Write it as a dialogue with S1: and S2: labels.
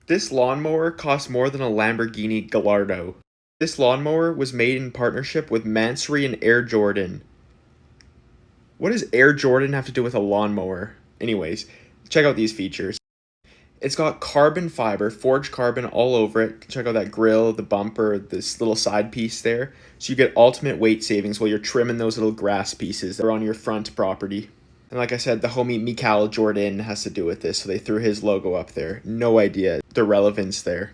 S1: This lawnmower costs more than a Lamborghini Gallardo. This lawnmower was made in partnership with Mansory and Air Jordan. What does Air Jordan have to do with a lawnmower? Anyways, check out these features. It's got carbon fiber, forged carbon all over it. Check out that grill, the bumper, this little side piece there. So you get ultimate weight savings while you're trimming those little grass pieces that are on your front property. And like I said, the homie Mikal Jordan has to do with this, so they threw his logo up there. No idea the relevance there.